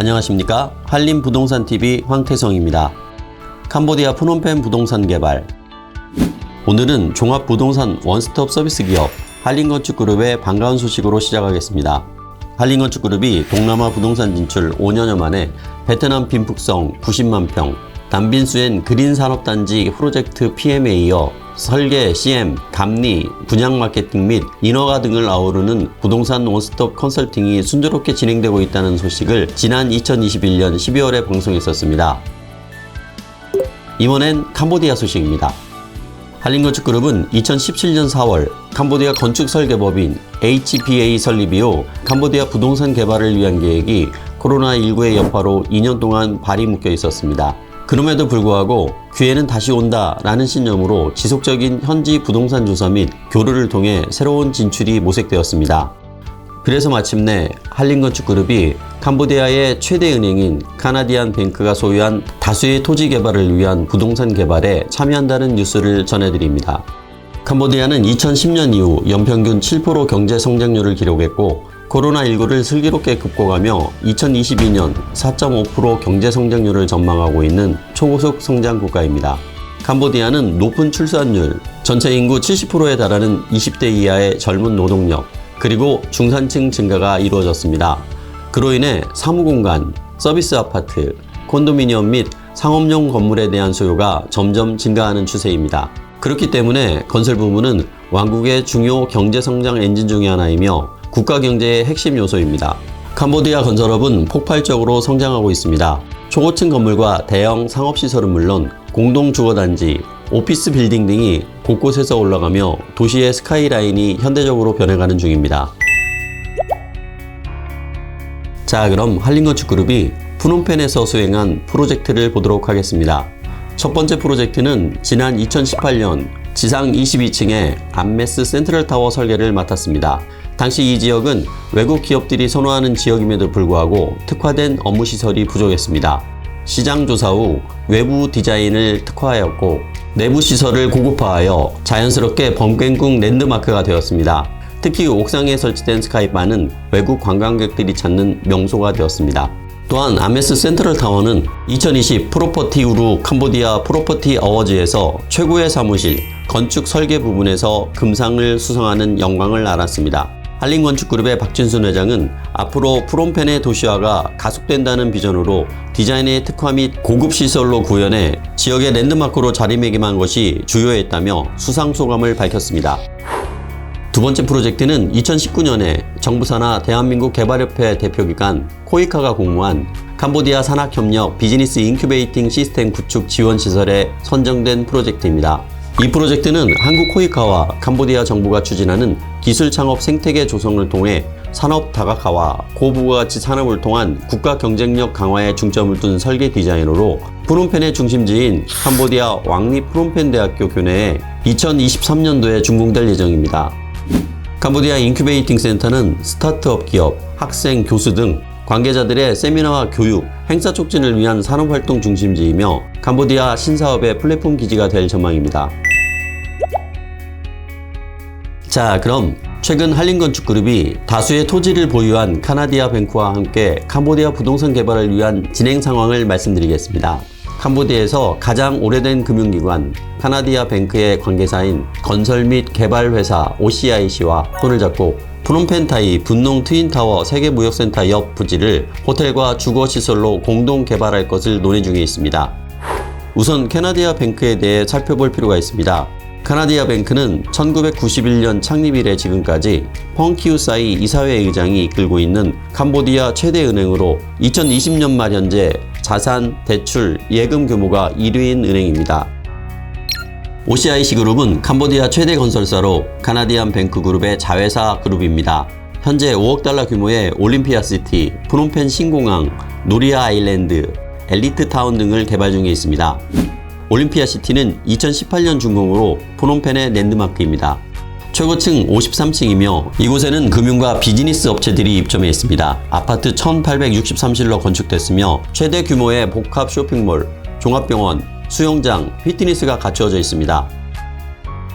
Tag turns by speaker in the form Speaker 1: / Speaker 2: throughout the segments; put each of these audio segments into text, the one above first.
Speaker 1: 안녕하십니까? 한림부동산TV 황태성입니다. 캄보디아 프놈펜 부동산 개발. 오늘은 종합부동산 원스톱 서비스 기업 한림건축그룹의 반가운 소식으로 시작하겠습니다. 한림건축그룹이 동남아 부동산 진출 5년여 만에 베트남 빈푹성 90만 평, 남빈수엔 그린산업단지 프로젝트 PM에 이어 설계, CM, 감리, 분양 마케팅 및 인허가 등을 아우르는 부동산 원스톱 컨설팅이 순조롭게 진행되고 있다는 소식을 지난 2021년 12월에 방송했었습니다. 이번엔 캄보디아 소식입니다. 한림건축그룹은 2017년 4월 캄보디아 건축설계법인 HPA 설립 이후 캄보디아 부동산 개발을 위한 계획이 코로나19의 여파로 2년 동안 발이 묶여 있었습니다. 그럼에도 불구하고 기회는 다시 온다 라는 신념으로 지속적인 현지 부동산 조사 및 교류를 통해 새로운 진출이 모색되었습니다. 그래서 마침내 한림건축그룹이 캄보디아의 최대 은행인 카나디안 뱅크가 소유한 다수의 토지 개발을 위한 부동산 개발에 참여한다는 뉴스를 전해드립니다. 캄보디아는 2010년 이후 연평균 7% 경제 성장률을 기록했고 코로나19를 슬기롭게 극복하며 2022년 4.5% 경제 성장률을 전망하고 있는 초고속 성장 국가입니다. 캄보디아는 높은 출산율, 전체 인구 70%에 달하는 20대 이하의 젊은 노동력, 그리고 중산층 증가가 이루어졌습니다. 그로 인해 사무공간, 서비스 아파트, 콘도미니엄 및 상업용 건물에 대한 수요가 점점 증가하는 추세입니다. 그렇기 때문에 건설 부문은 왕국의 중요 경제 성장 엔진 중의 하나이며 국가 경제의 핵심 요소입니다. 캄보디아 건설업은 폭발적으로 성장하고 있습니다. 초고층 건물과 대형 상업시설은 물론 공동주거단지, 오피스 빌딩 등이 곳곳에서 올라가며 도시의 스카이라인이 현대적으로 변해가는 중입니다. 자, 그럼 한림건축그룹이 프놈펜에서 수행한 프로젝트를 보도록 하겠습니다. 첫 번째 프로젝트는 지난 2018년 지상 22층의 암메스 센트럴타워 설계를 맡았습니다. 당시 이 지역은 외국 기업들이 선호하는 지역임에도 불구하고 특화된 업무시설이 부족했습니다. 시장 조사 후 외부 디자인을 특화하였고 내부 시설을 고급화하여 자연스럽게 범껜궁 랜드마크가 되었습니다. 특히 옥상에 설치된 스카이바는 외국 관광객들이 찾는 명소가 되었습니다. 또한 암메스 센트럴타워는 2020 프로퍼티 우루 캄보디아 프로퍼티 어워즈에서 최고의 사무실, 건축 설계 부분에서 금상을 수상하는 영광을 알았습니다. 한림건축그룹의 박진순 회장은 앞으로 프놈펜의 도시화가 가속된다는 비전으로 디자인의 특화 및 고급 시설로 구현해 지역의 랜드마크로 자리매김한 것이 주요했다며 수상 소감을 밝혔습니다. 두 번째 프로젝트는 2019년에 정부 산하 대한민국 개발협회 대표기관 코이카가 공모한 캄보디아 산학협력 비즈니스 인큐베이팅 시스템 구축 지원 시설에 선정된 프로젝트입니다. 이 프로젝트는 한국 코이카와 캄보디아 정부가 추진하는 기술 창업 생태계 조성을 통해 산업 다각화와 고부가가치 산업을 통한 국가 경쟁력 강화에 중점을 둔 설계 디자인으로 프놈펜의 중심지인 캄보디아 왕립 프놈펜 대학교 교내에 2023년도에 준공될 예정입니다. 캄보디아 인큐베이팅 센터는 스타트업 기업, 학생, 교수 등 관계자들의 세미나와 교육, 행사 촉진을 위한 산업활동 중심지이며 캄보디아 신사업의 플랫폼 기지가 될 전망입니다. 자, 그럼 최근 한림건축그룹이 다수의 토지를 보유한 카나디아 뱅크와 함께 캄보디아 부동산 개발을 위한 진행 상황을 말씀드리겠습니다. 캄보디아에서 가장 오래된 금융기관 카나디아 뱅크의 관계사인 건설 및 개발회사 OCIC와 손을 잡고 프놈펜타이 분농 트윈타워 세계무역센터 옆 부지를 호텔과 주거시설로 공동 개발할 것을 논의 중에 있습니다. 우선 카나디아 뱅크에 대해 살펴볼 필요가 있습니다. 카나디아 뱅크는 1991년 창립 이래 지금까지 펑키우사이 이사회 의장이 이끌고 있는 캄보디아 최대 은행으로 2020년 말 현재 자산, 대출, 예금 규모가 1위인 은행입니다. OCIC 그룹은 캄보디아 최대 건설사로 카나디안 뱅크 그룹의 자회사 그룹입니다. 현재 5억 달러 규모의 올림피아시티, 프놈펜 신공항, 누리아 아일랜드, 엘리트 타운 등을 개발 중에 있습니다. 올림피아시티는 2018년 준공으로 프놈펜의 랜드마크입니다. 최고층 53층이며 이곳에는 금융과 비즈니스 업체들이 입점해 있습니다. 아파트 1863실로 건축됐으며 최대 규모의 복합 쇼핑몰, 종합병원, 수영장, 피트니스가 갖추어져 있습니다.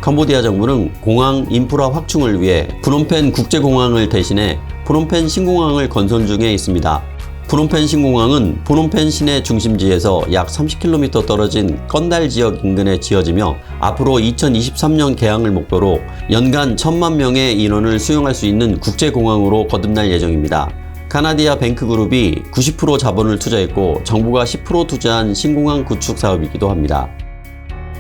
Speaker 1: 캄보디아 정부는 공항 인프라 확충을 위해 프놈펜 국제공항을 대신해 프놈펜 신공항을 건설 중에 있습니다. 푸놈펜 신공항은 푸놈펜 시내 중심지에서 약 30km 떨어진 건달 지역 인근에 지어지며 앞으로 2023년 개항을 목표로 연간 1,000만 명의 인원을 수용할 수 있는 국제공항으로 거듭날 예정입니다. 카나디아 뱅크 그룹이 90% 자본을 투자했고 정부가 10% 투자한 신공항 구축 사업이기도 합니다.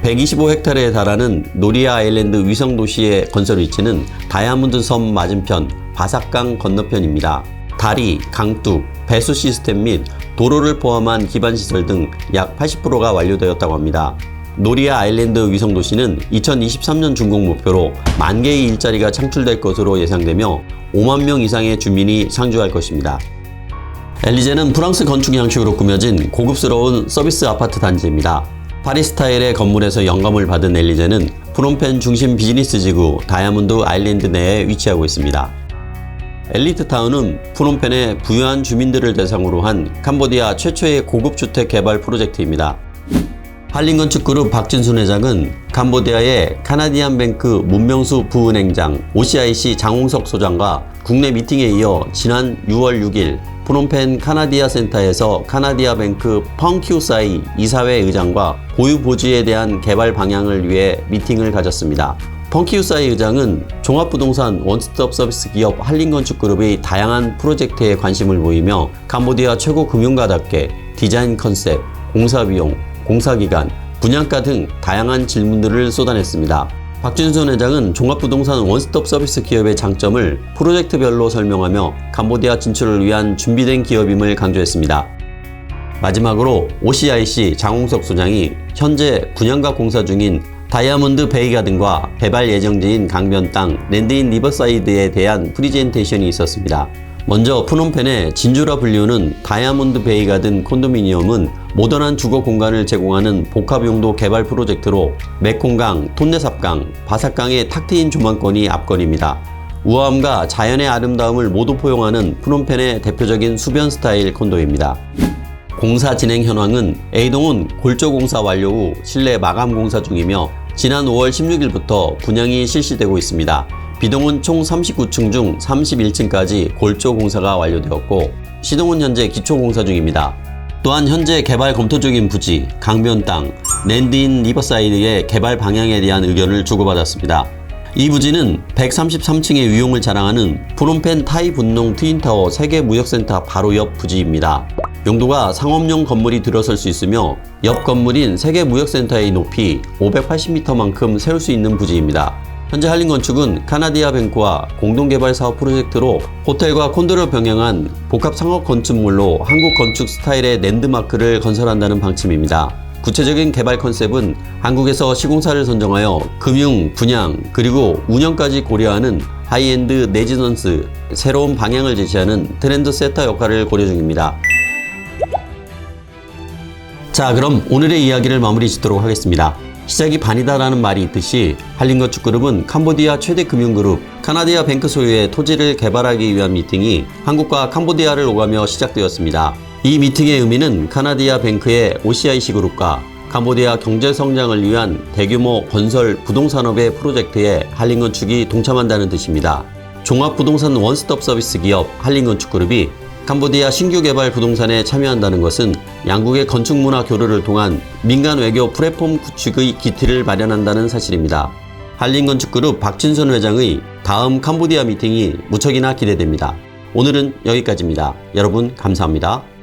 Speaker 1: 125헥타르에 달하는 노리아 아일랜드 위성 도시의 건설 위치는 다이아몬드 섬 맞은편 바삭강 건너편입니다. 다리, 강둑, 배수 시스템 및 도로를 포함한 기반 시설 등 약 80%가 완료되었다고 합니다. 노리아 아일랜드 위성 도시는 2023년 준공 목표로 10,000개의 일자리가 창출될 것으로 예상되며 5만 명 이상의 주민이 상주할 것입니다. 엘리제는 프랑스 건축 양식으로 꾸며진 고급스러운 서비스 아파트 단지입니다. 파리 스타일의 건물에서 영감을 받은 엘리제는 푸놈펜 중심 비즈니스 지구 다이아몬드 아일랜드 내에 위치하고 있습니다. 엘리트타운은 푸놈펜의 부유한 주민들을 대상으로 한 캄보디아 최초의 고급주택 개발 프로젝트입니다. 한림건축그룹 박진순 회장은 캄보디아의 카나디안 뱅크 문명수 부은행장, OCIC 장홍석 소장과 국내 미팅에 이어 지난 6월 6일 푸놈펜 카나디아 센터에서 카나디아 뱅크 펑키우사이 이사회 의장과 보유 보지에 대한 개발 방향을 위해 미팅을 가졌습니다. 펑키우사이 의장은 종합부동산 원스톱 서비스 기업 한림건축그룹의 다양한 프로젝트에 관심을 보이며 캄보디아 최고 금융가답게 디자인 컨셉, 공사비용, 공사기간, 분양가 등 다양한 질문들을 쏟아냈습니다. 박진순 회장은 종합부동산 원스톱 서비스 기업의 장점을 프로젝트별로 설명하며 캄보디아 진출을 위한 준비된 기업임을 강조했습니다. 마지막으로 OCIC 장홍석 소장이 현재 분양가 공사 중인 다이아몬드 베이가든과 개발 예정지인 강변 땅 랜드인 리버사이드에 대한 프리젠테이션이 있었습니다. 먼저 푸놈펜의 진주라 불리우는 다이아몬드 베이가든 콘도미니엄은 모던한 주거 공간을 제공하는 복합용도 개발 프로젝트로 메콩강, 톤네삽강, 바삭강의 탁 트인 조망권이 앞권입니다. 우아함과 자연의 아름다움을 모두 포용하는 푸놈펜의 대표적인 수변 스타일 콘도입니다. 공사 진행 현황은 A동은 골조 공사 완료 후 실내 마감 공사 중이며 지난 5월 16일부터 분양이 실시되고 있습니다. B동은 총 39층 중 31층까지 골조 공사가 완료되었고 C동은 현재 기초 공사 중입니다. 또한 현재 개발 검토 중인 부지, 강변 땅, 랜드인 리버사이드의 개발 방향에 대한 의견을 주고받았습니다. 이 부지는 133층의 위용을 자랑하는 푸놈펜 타이 분농 트윈타워 세계무역센터 바로 옆 부지입니다. 용도가 상업용 건물이 들어설 수 있으며 옆 건물인 세계무역센터의 높이 580m만큼 세울 수 있는 부지입니다. 현재 한림건축은 카나디아 뱅크와 공동개발 사업 프로젝트로 호텔과 콘도를 병행한 복합 상업 건축물로 한국 건축 스타일의 랜드마크를 건설한다는 방침입니다. 구체적인 개발 컨셉은 한국에서 시공사를 선정하여 금융, 분양, 그리고 운영까지 고려하는 하이엔드 레지던스, 새로운 방향을 제시하는 트렌드 세터 역할을 고려 중입니다. 자, 그럼 오늘의 이야기를 마무리 짓도록 하겠습니다. 시작이 반이다라는 말이 있듯이 한림건축그룹은 캄보디아 최대 금융그룹 카나디아 뱅크 소유의 토지를 개발하기 위한 미팅이 한국과 캄보디아를 오가며 시작되었습니다. 이 미팅의 의미는 카나디아 뱅크의 OCIC 그룹과 캄보디아 경제 성장을 위한 대규모 건설 부동산업의 프로젝트에 한림건축이 동참한다는 뜻입니다. 종합부동산 원스톱 서비스 기업 한림건축그룹이 캄보디아 신규 개발 부동산에 참여한다는 것은 양국의 건축 문화 교류를 통한 민간 외교 플랫폼 구축의 기틀을 마련한다는 사실입니다. 한림건축그룹 박진순 회장의 다음 캄보디아 미팅이 무척이나 기대됩니다. 오늘은 여기까지입니다. 여러분 감사합니다.